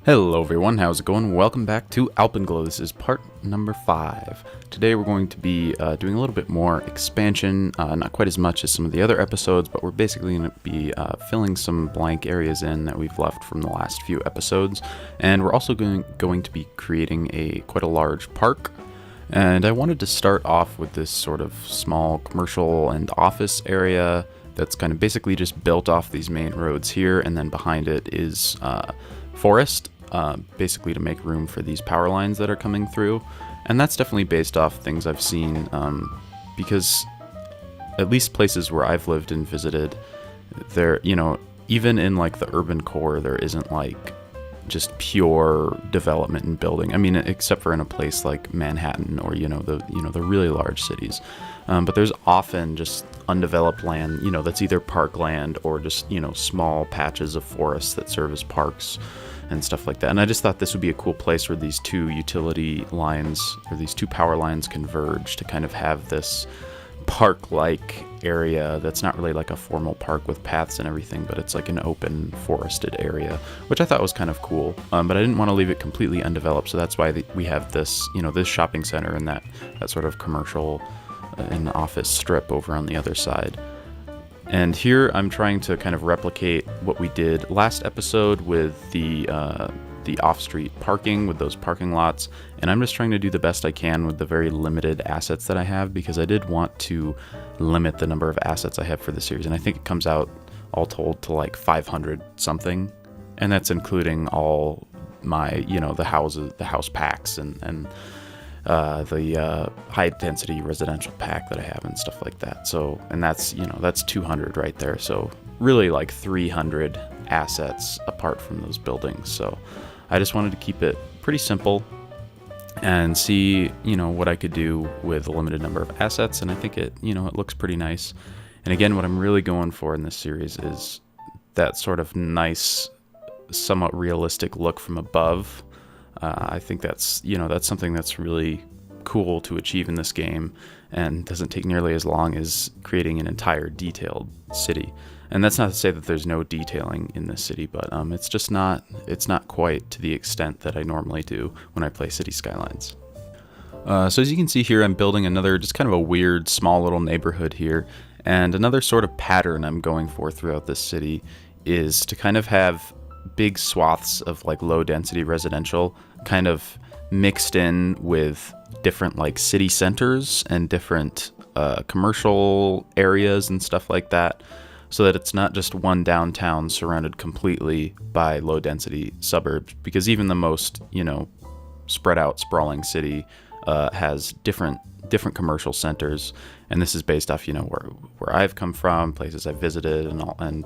Hello everyone, how's it going? Welcome back to Alpenglow. This is part number 5. Today we're going to be doing a little bit more expansion, not quite as much as some of the other episodes, but we're basically going to be filling some blank areas in that we've left from the last few episodes. And we're also going to be creating quite a large park. And I wanted to start off with this sort of small commercial and office area that's kind of basically just built off these main roads here, and then behind it is forest, basically to make room for these power lines that are coming through. And that's definitely based off things I've seen, because at least places where I've lived and visited, there, even in like the urban core, there isn't like just pure development and building. I mean, except for in a place like Manhattan or the really large cities. But there's often just undeveloped land, that's either parkland or just small patches of forest that serve as parks and stuff like that. And I just thought this would be a cool place where these two utility lines or these two power lines converge to kind of have this park-like area that's not really like a formal park with paths and everything, but it's like an open forested area, which I thought was kind of cool. But I didn't want to leave it completely undeveloped, so that's why we have this, this shopping center and that sort of commercial and office strip over on the other side. And here I'm trying to kind of replicate what we did last episode with the off-street parking, with those parking lots, and I'm just trying to do the best I can with the very limited assets that I have, because I did want to limit the number of assets I have for the series, and I think it comes out all told to like 500 something, and that's including all my, the house packs and the high density residential pack that I have and stuff like that. So, and that's 200 right there. So really like 300 assets apart from those buildings. So I just wanted to keep it pretty simple and see, what I could do with a limited number of assets. And I think it looks pretty nice. And again, what I'm really going for in this series is that sort of nice, somewhat realistic look from above. I think that's something that's really cool to achieve in this game and doesn't take nearly as long as creating an entire detailed city. And that's not to say that there's no detailing in this city, but it's not quite to the extent that I normally do when I play City Skylines. So as you can see here, I'm building another just kind of a weird small little neighborhood here, and another sort of pattern I'm going for throughout this city is to kind of have big swaths of like low density residential kind of mixed in with different like city centers and different commercial areas and stuff like that, so that it's not just one downtown surrounded completely by low density suburbs, because even the most spread out sprawling city has different commercial centers, and this is based off where I've come from, places I've visited, and all, and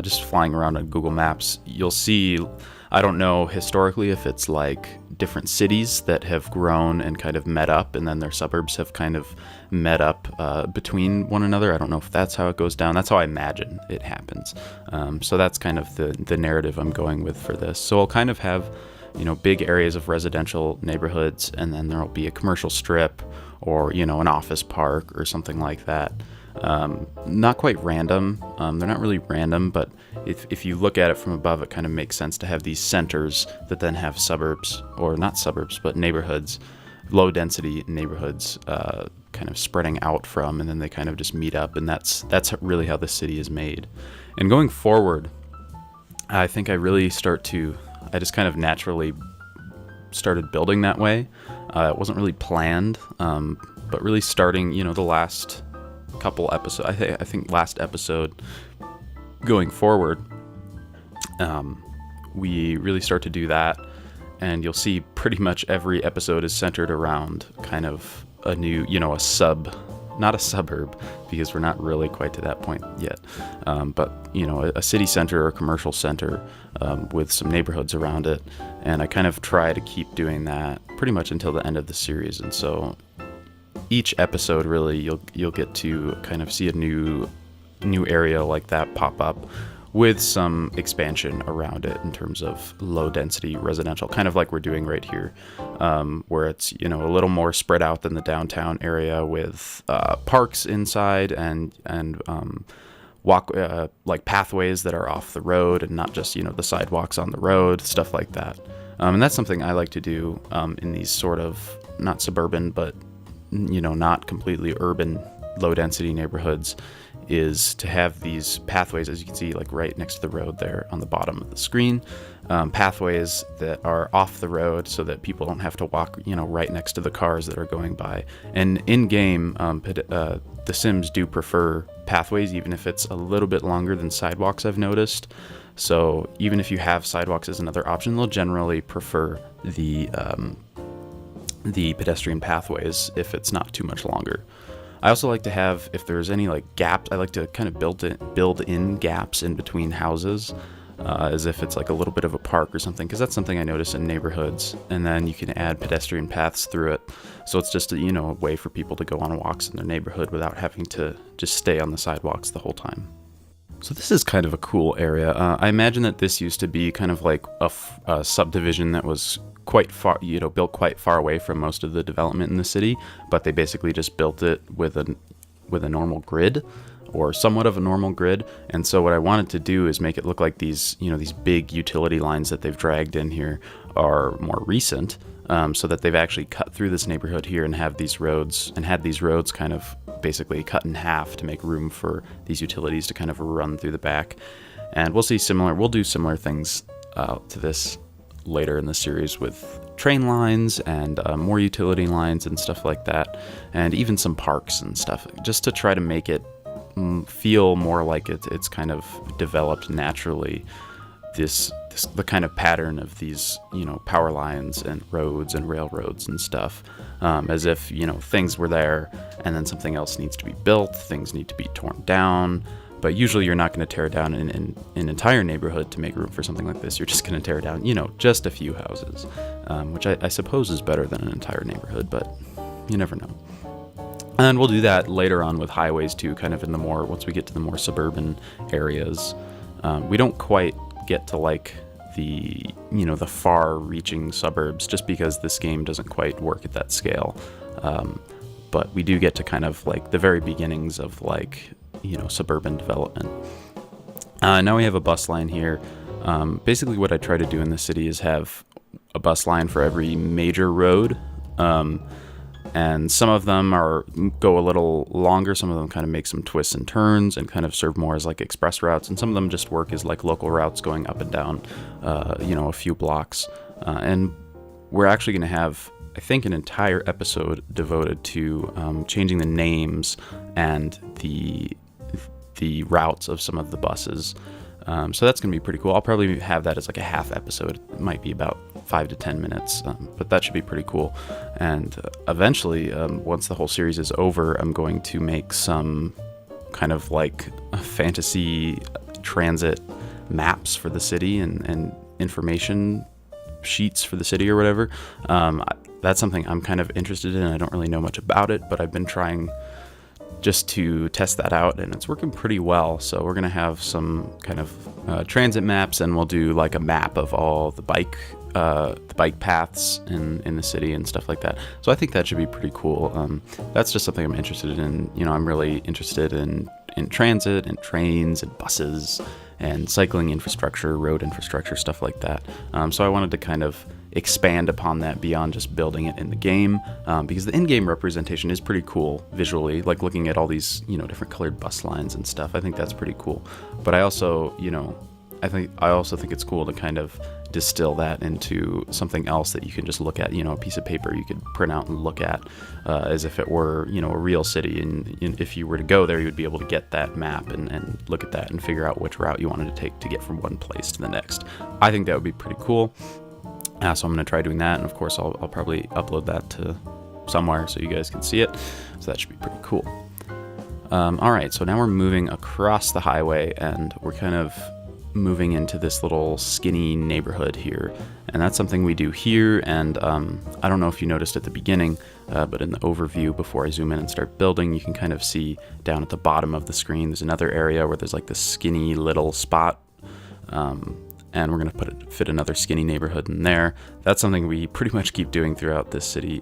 just flying around on Google Maps, you'll see, I don't know historically if it's like different cities that have grown and kind of met up, and then their suburbs have kind of met up between one another. I don't know if that's how it goes down. That's how I imagine it happens. So that's kind of the narrative I'm going with for this. So I'll kind of have big areas of residential neighborhoods, and then there'll be a commercial strip or, an office park or something like that. Not quite random. They're not really random, but if you look at it from above, it kind of makes sense to have these centers that then have suburbs, or not suburbs, but neighborhoods, low density neighborhoods, kind of spreading out from, and then they kind of just meet up, and that's really how the city is made. And going forward, I think I just kind of naturally started building that way. It wasn't really planned, but really starting, the last couple episodes, I think last episode going forward, we really start to do that, and you'll see pretty much every episode is centered around kind of a new, not a suburb, because we're not really quite to that point yet, but a city center or a commercial center with some neighborhoods around it. And I kind of try to keep doing that pretty much until the end of the series. And so each episode, really, you'll get to kind of see a new area like that pop up, with some expansion around it in terms of low density residential, kind of like we're doing right here, where it's a little more spread out than the downtown area, with parks inside and like pathways that are off the road and not just, the sidewalks on the road, stuff like that. And that's something I like to do in these sort of not suburban, but, not completely urban, low density neighborhoods, is to have these pathways, as you can see, like right next to the road there on the bottom of the screen, pathways that are off the road so that people don't have to walk, right next to the cars that are going by. And in game, the Sims do prefer pathways, even if it's a little bit longer than sidewalks, I've noticed. So even if you have sidewalks as another option, they'll generally prefer the pedestrian pathways if it's not too much longer. I also like to have, if there's any like gaps, I like to kind of build in gaps in between houses, as if it's like a little bit of a park or something, because that's something I notice in neighborhoods. And then you can add pedestrian paths through it, so it's just a way for people to go on walks in their neighborhood without having to just stay on the sidewalks the whole time. So this is kind of a cool area. I imagine that this used to be kind of like a subdivision that was quite far, built quite far away from most of the development in the city, but they basically just built it with a normal grid, or somewhat of a normal grid. And so what I wanted to do is make it look like these big utility lines that they've dragged in here are more recent, so that they've actually cut through this neighborhood here and had these roads kind of basically cut in half to make room for these utilities to kind of run through the back. And we'll do similar things to this later in the series with train lines and more utility lines and stuff like that, and even some parks and stuff, just to try to make it feel more like it's kind of developed naturally, the kind of pattern of these power lines and roads and railroads and stuff, as if things were there and then something else needs to be built, things need to be torn down. But usually you're not going to tear down an entire neighborhood to make room for something like this. You're just going to tear down, just a few houses, which I suppose is better than an entire neighborhood, but you never know. And we'll do that later on with highways too, kind of once we get to the more suburban areas. We don't quite get to like the far-reaching suburbs, just because this game doesn't quite work at that scale. But we do get to kind of like the very beginnings of like, suburban development. Now we have a bus line here. Basically what I try to do in the city is have a bus line for every major road. And some of them go a little longer. Some of them kind of make some twists and turns and kind of serve more as like express routes. And some of them just work as like local routes going up and down, a few blocks. And we're actually going to have, I think, an entire episode devoted to changing the names and the routes of some of the buses. So that's going to be pretty cool. I'll probably have that as like a half episode. It might be about 5 to 10 minutes, but that should be pretty cool. And eventually, once the whole series is over, I'm going to make some kind of like fantasy transit maps for the city and information sheets for the city or whatever. That's something I'm kind of interested in. I don't really know much about it, but I've been trying just to test that out, and it's working pretty well. So we're going to have some kind of transit maps, and we'll do like a map of all the bike paths in the city and stuff like that. So I think that should be pretty cool. That's just something I'm interested in. I'm really interested in transit and trains and buses and cycling infrastructure, road infrastructure, stuff like that. So I wanted to kind of expand upon that beyond just building it in the game, because the in-game representation is pretty cool visually, like looking at all these different colored bus lines and stuff. I think that's pretty cool. But I also think it's cool to kind of distill that into something else that you can just look at, a piece of paper you could print out and look at, as if it were a real city, and if you were to go there, you would be able to get that map and look at that and figure out which route you wanted to take to get from one place to the next. I think that would be pretty cool. So I'm going to try doing that, and of course I'll probably upload that to somewhere so you guys can see it. So that should be pretty cool. Alright, so now we're moving across the highway, and we're kind of moving into this little skinny neighborhood here, and that's something we do here. And I don't know if you noticed at the beginning, but in the overview before I zoom in and start building, you can kind of see down at the bottom of the screen there's another area where there's like this skinny little spot, and we're going to fit another skinny neighborhood in there. That's something we pretty much keep doing throughout this city,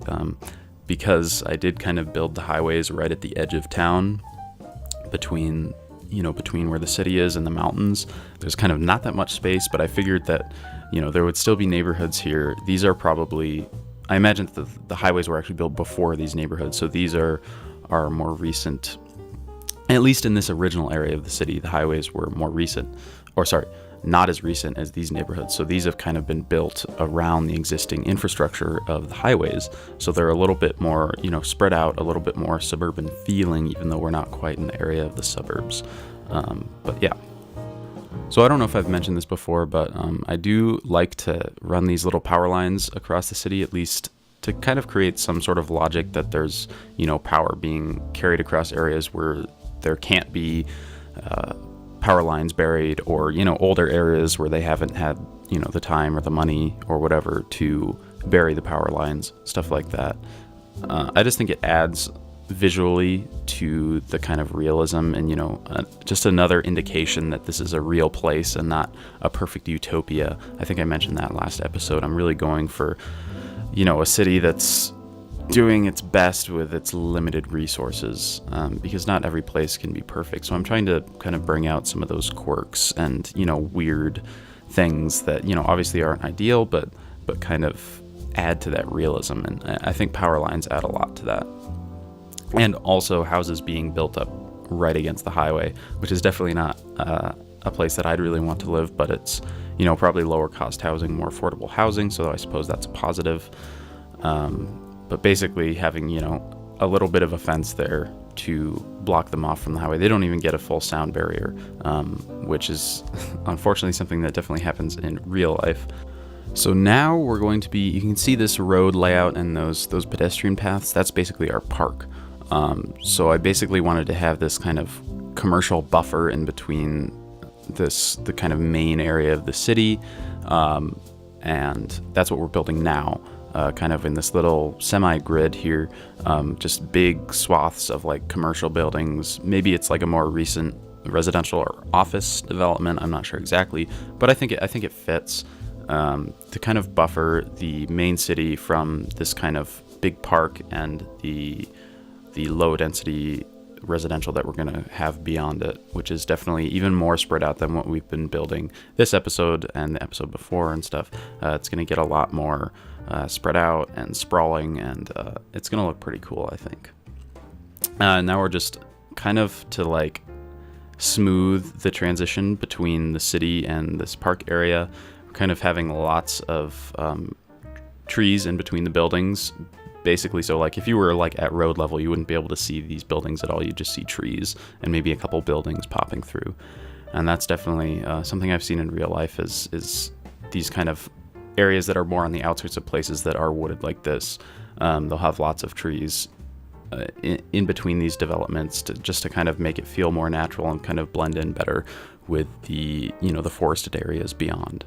because I did kind of build the highways right at the edge of town between between where the city is and the mountains. There's kind of not that much space, but I figured that, there would still be neighborhoods here. These are probably, I imagine that the highways were actually built before these neighborhoods, so these are more recent. At least in this original area of the city, the highways were more recent, or sorry, not as recent as these neighborhoods. So these have kind of been built around the existing infrastructure of the highways. So they're a little bit more, spread out, a little bit more suburban feeling, even though we're not quite in the area of the suburbs. But yeah. So I don't know if I've mentioned this before, but I do like to run these little power lines across the city, at least to kind of create some sort of logic that there's, power being carried across areas where there can't be power lines buried, or older areas where they haven't had the time or the money or whatever to bury the power lines, stuff like that. I just think it adds visually to the kind of realism, and just another indication that this is a real place and not a perfect utopia. I think I mentioned that last episode. I'm really going for a city that's doing its best with its limited resources, because not every place can be perfect. So I'm trying to kind of bring out some of those quirks and weird things that obviously aren't ideal, but kind of add to that realism. And I think power lines add a lot to that. And also houses being built up right against the highway, which is definitely not a place that I'd really want to live, but it's probably lower cost housing, more affordable housing, so I suppose that's a positive. But basically having, a little bit of a fence there to block them off from the highway. They don't even get a full sound barrier, which is unfortunately something that definitely happens in real life. So now we're going to be, you can see this road layout and those pedestrian paths. That's basically our park. So I basically wanted to have this kind of commercial buffer in between the kind of main area of the city. And that's what we're building now. Kind of in this little semi-grid here, just big swaths of like commercial buildings. Maybe it's like a more recent residential or office development. I'm not sure exactly, but I think it fits to kind of buffer the main city from this kind of big park and the low density residential that we're going to have beyond it, which is definitely even more spread out than what we've been building this episode and the episode before and stuff. It's going to get a lot more spread out and sprawling, and it's going to look pretty cool, I think. Now we're just kind of to like smooth the transition between the city and this park area. We're kind of having lots of trees in between the buildings, basically. So like if you were like at road level, you wouldn't be able to see these buildings at all. You just see trees and maybe a couple buildings popping through. And that's definitely something I've seen in real life is these kind of areas that are more on the outskirts of places that are wooded like this. They'll have lots of trees in between these developments to kind of make it feel more natural and kind of blend in better with the forested areas beyond.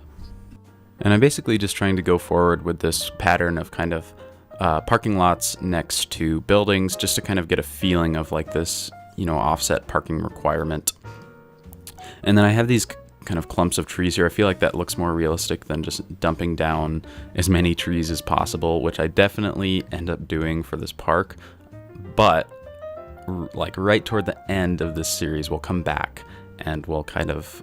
And I'm basically just trying to go forward with this pattern of kind of parking lots next to buildings, just to kind of get a feeling of like this, offset parking requirement. And then I have these kind of clumps of trees here. I feel like that looks more realistic than just dumping down as many trees as possible, which I definitely end up doing for this park. But like right toward the end of this series, we'll come back and we'll kind of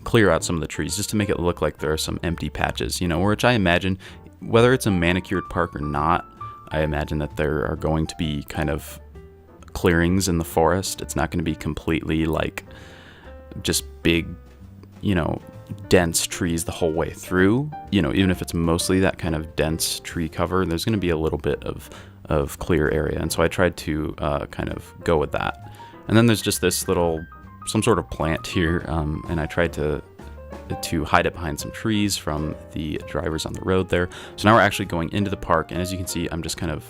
clear out some of the trees just to make it look like there are some empty patches, which I imagine, whether it's a manicured park or not, I imagine that there are going to be kind of clearings in the forest. It's not going to be completely like just big, dense trees the whole way through. Even if it's mostly that kind of dense tree cover, there's going to be a little bit of clear area. And so I tried to kind of go with that. And then there's just this some sort of plant here, and I tried to hide it behind some trees from the drivers on the road there. So now we're actually going into the park, and as you can see, I'm just kind of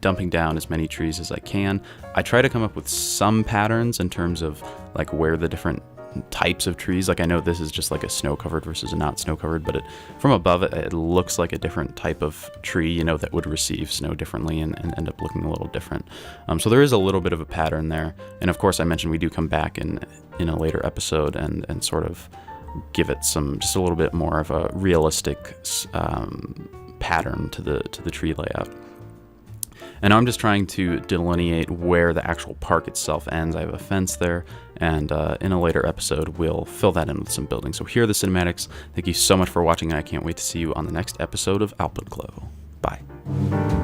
dumping down as many trees as I can. I try to come up with some patterns in terms of like where the different types of trees, like I know this is just like a snow covered versus a not snow covered, but from above it looks like a different type of tree, that would receive snow differently and end up looking a little different. So there is a little bit of a pattern there. And of course I mentioned we do come back in a later episode and sort of give it just a little bit more of a realistic pattern to the tree layout. And now I'm just trying to delineate where the actual park itself ends. I have a fence there, and in a later episode, we'll fill that in with some buildings. So here are the cinematics. Thank you so much for watching, and I can't wait to see you on the next episode of Alpenglow. Bye.